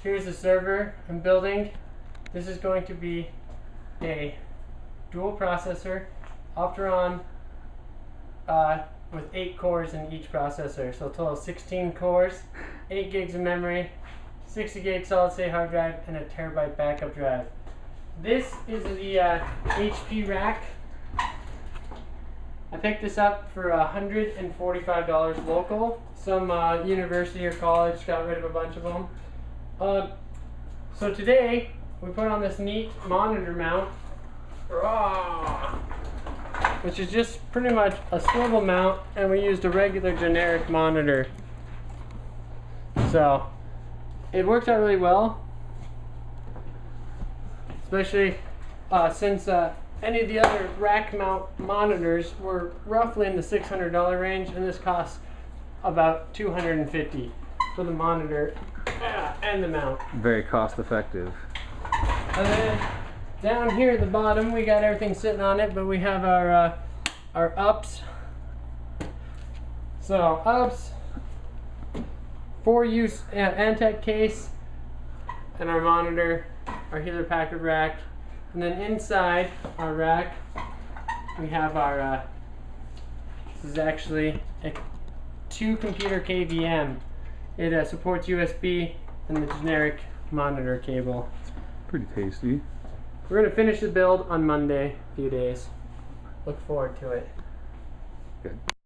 Here's the server I'm building. This is going to be a dual processor Opteron with 8 cores in each processor. So a total of 16 cores, 8 gigs of memory, 60 gig solid state hard drive, and a terabyte backup drive. This is the HP rack. I picked this up for $145 local. Some university or college got rid of a bunch of them. So today we put on this neat monitor mount, which is just pretty much a swivel mount, and we used a regular generic monitor. So it worked out really well, especially since any of the other rack mount monitors were roughly in the $600 range, and this costs about $250 for the monitor and the mount. Very cost effective. And then down here at the bottom we got everything sitting on it, but we have our ups. So ups, 4-use Antec case, and our monitor, our Hewlett Packard rack. And then inside our rack we have our this is actually a 2-computer KVM. It supports USB and the generic monitor cable. Pretty tasty. We're going to finish the build on Monday, a few days. Look forward to it. Good.